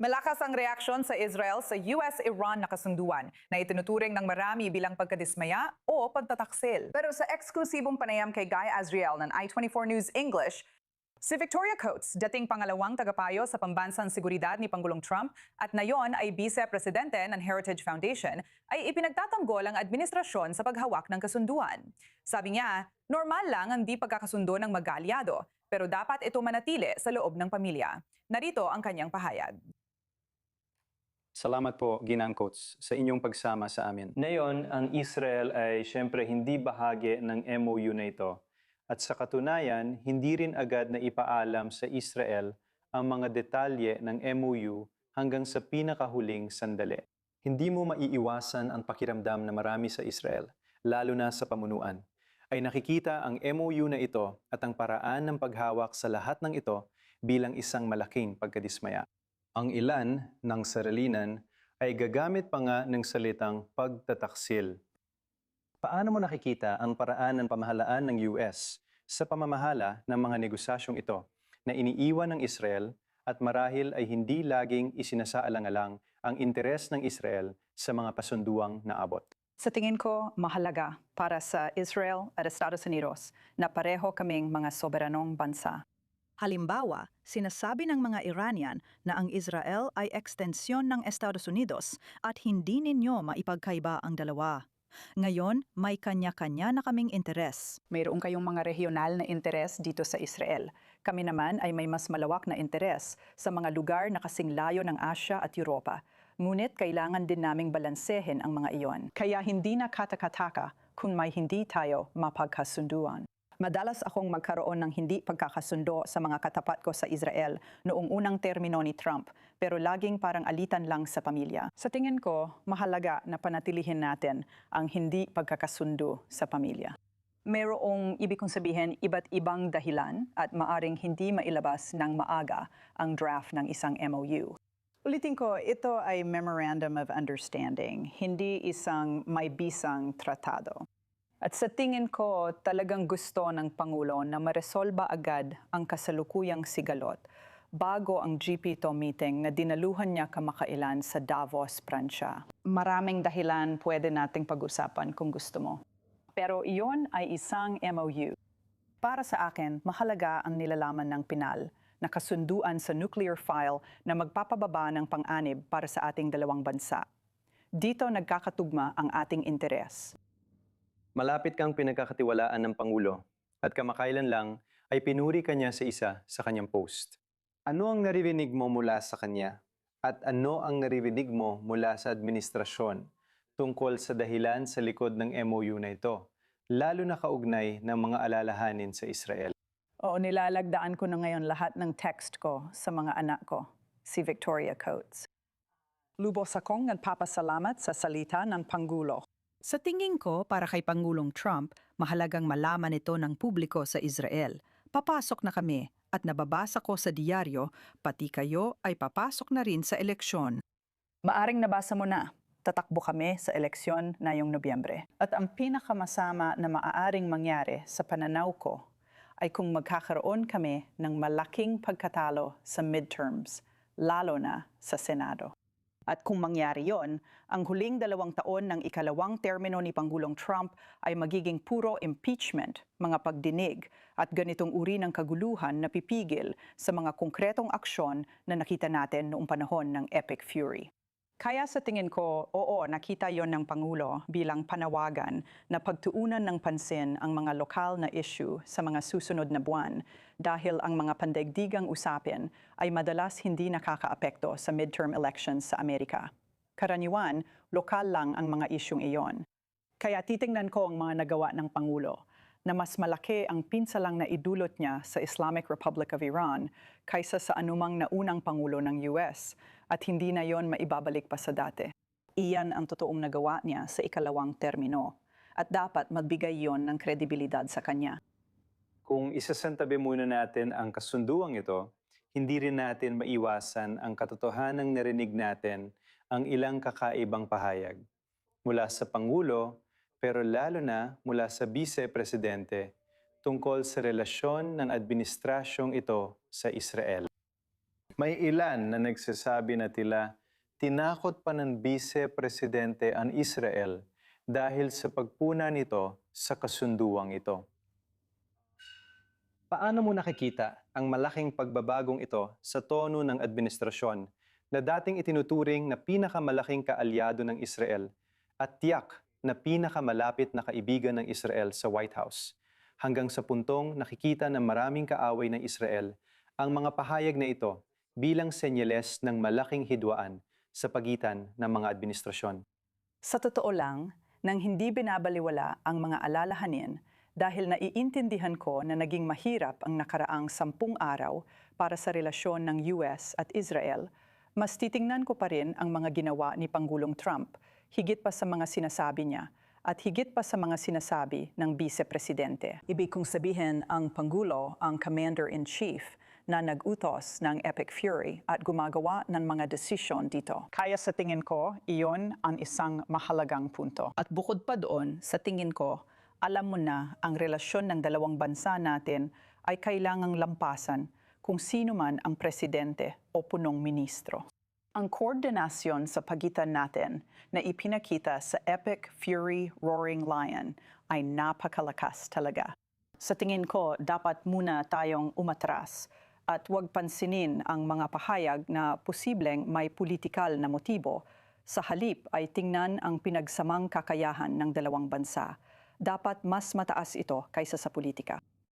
Malakas ang reaksyon sa Israel sa US-Iran na kasunduan na itinuturing ng marami bilang pagkadismaya o pagtataksil. Pero sa eksklusibong panayam kay Guy Azriel ng I24 News English, si Victoria Coates, dating pangalawang tagapayo sa pambansang seguridad ni Pangulong Trump at ngayon ay vice-presidente ng Heritage Foundation, ay ipinagtatanggol ang administrasyon sa paghawak ng kasunduan. Sabi niya, normal lang ang di pagkakasundo ng mag-aalyado, pero dapat ito manatili sa loob ng pamilya. Narito ang kanyang pahayag. Salamat po, Ginang Coates, sa inyong pagsama sa amin. Ngayon, ang Israel ay siyempre hindi bahagi ng MOU na ito. At sa katunayan, hindi rin agad na ipaalam sa Israel ang mga detalye ng MOU hanggang sa pinakahuling sandali. Hindi mo maiiwasan ang pakiramdam na marami sa Israel, lalo na sa pamunuan. Ay nakikita ang MOU na ito at ang paraan ng paghawak sa lahat ng ito bilang isang malaking pagkadismaya. Ang ilan ng sarilinan ay gagamit pa nga ng salitang pagtataksil. Paano mo nakikita ang paraan ng pamahalaan ng US sa pamamahala ng mga negosasyong ito na iniiwan ng Israel at marahil ay hindi laging isinasaalang-alang ang interes ng Israel sa mga pasunduang naabot? Sa tingin ko, mahalaga para sa Israel at Estados Unidos na pareho kaming mga soberanong bansa. Halimbawa, sinasabi ng mga Iranian na ang Israel ay ekstensyon ng Estados Unidos at hindi ninyo maipagkaiba ang dalawa. Ngayon, may kanya-kanya na kaming interes. Mayroon kayong mga regional na interes dito sa Israel. Kami naman ay may mas malawak na interes sa mga lugar na kasing layo ng Asya at Europa. Ngunit kailangan din naming balansehin ang mga iyon. Kaya hindi na katakataka kung may hindi tayo mapagkasunduan. Madalas akong magkaroon ng hindi pagkakasundo sa mga katapat ko sa Israel noong unang termino ni Trump, pero laging parang alitan lang sa pamilya. Sa tingin ko, mahalaga na panatilihin natin ang hindi pagkakasundo sa pamilya. Mayroong ibig kong sabihin iba't ibang dahilan at maaring hindi mailabas ng maaga ang draft ng isang MOU. Ulitin ko, ito ay Memorandum of Understanding, hindi isang may bisang tratado. At sa tingin ko, talagang gusto ng Pangulo na maresolba agad ang kasalukuyang sigalot bago ang GPTO meeting na dinaluhan niya kamakailan sa Davos, Pransya. Maraming dahilan pwede nating pag-usapan kung gusto mo. Pero iyon ay isang MOU. Para sa akin, mahalaga ang nilalaman ng Pinal na kasunduan sa nuclear file na magpapababa ng pang-anib para sa ating dalawang bansa. Dito nagkakatugma ang ating interes. Malapit kang pinagkakatiwalaan ng Pangulo at kamakailan lang ay pinuri kanya sa isa sa kanyang post. Ano ang naririnig mo mula sa kanya at ano ang naririnig mo mula sa administrasyon tungkol sa dahilan sa likod ng MOU na ito, lalo na kaugnay ng mga alalahanin sa Israel? Oo, nilalagdaan ko na ngayon lahat ng text ko sa mga anak ko, si Victoria Coates. Lubos akong nagpapasalamat sa salita ng Pangulo. Sa tingin ko, para kay Pangulong Trump, mahalagang malaman ito ng publiko sa Israel. Papasok na kami at nababasa ko sa diaryo, pati kayo ay papasok na rin sa eleksyon. Maaring nabasa mo na, tatakbo kami sa eleksyon ngayong Nobyembre. At ang pinakamasama na maaaring mangyari sa pananaw ko ay kung magkakaroon kami ng malaking pagkatalo sa midterms, lalo na sa Senado. At kung mangyari yon, ang huling 2 taon ng ikalawang termino ni Pangulong Trump ay magiging puro impeachment, mga pagdinig at ganitong uri ng kaguluhan na pipigil sa mga konkretong aksyon na nakita natin noong panahon ng Epic Fury. Kaya sa tingin ko, oo, nakita yon ng Pangulo bilang panawagan na pagtuunan ng pansin ang mga lokal na issue sa mga susunod na buwan dahil ang mga pandaigdigang usapin ay madalas hindi nakakaapekto sa midterm elections sa Amerika. Karaniwan, lokal lang ang mga isyung iyon. Kaya titingnan ko ang mga nagawa ng Pangulo na mas malaki ang pinsalang na idulot niya sa Islamic Republic of Iran kaysa sa anumang naunang Pangulo ng US at hindi na yon maibabalik pa sa dati. Iyan ang totoong nagawa niya sa ikalawang termino at dapat magbigay yon ng kredibilidad sa kanya. Kung isasantabi muna natin ang kasunduang ito, hindi rin natin maiwasan ang katotohanang narinig natin ang ilang kakaibang pahayag mula sa Pangulo, pero lalo na mula sa Vice-Presidente tungkol sa relasyon ng administrasyong ito sa Israel. May ilan na nagsasabi na tinakot pa ng Vice Presidente ang Israel dahil sa pagpuna nito sa kasunduang ito. Paano mo nakikita ang malaking pagbabagong ito sa tono ng administrasyon na dating itinuturing na pinakamalaking kaalyado ng Israel at tiyak na pinakamalapit na kaibigan ng Israel sa White House, hanggang sa puntong nakikita ng maraming kaaway ng Israel ang mga pahayag na ito bilang senyales ng malaking hidwaan sa pagitan ng mga administrasyon? Sa totoo lang, nang hindi binabaliwala ang mga alalahanin dahil naiintindihan ko na naging mahirap ang nakaraang 10 araw para sa relasyon ng US at Israel, mas titingnan ko pa rin ang mga ginawa ni Pangulong Trump, higit pa sa mga sinasabi niya at higit pa sa mga sinasabi ng Vice Presidente. Ibig kong sabihin ang Pangulo ang Commander-in-Chief na nag-utos ng Epic Fury at gumagawa ng mga desisyon dito. Kaya sa tingin ko, iyon ang isang mahalagang punto. At bukod pa doon, sa tingin ko, alam mo na ang relasyon ng dalawang bansa natin ay kailangang lampasan kung sino man ang presidente o punong ministro. Ang koordinasyon sa pagitan natin na ipinakita sa Epic Fury Roaring Lion ay napakalakas talaga. Sa tingin ko, dapat muna tayong umatras at huwag pansinin ang mga pahayag na posibleng may politikal na motibo. Sa halip ay tingnan ang pinagsamang kakayahan ng dalawang bansa. Dapat mas mataas ito kaysa sa politika.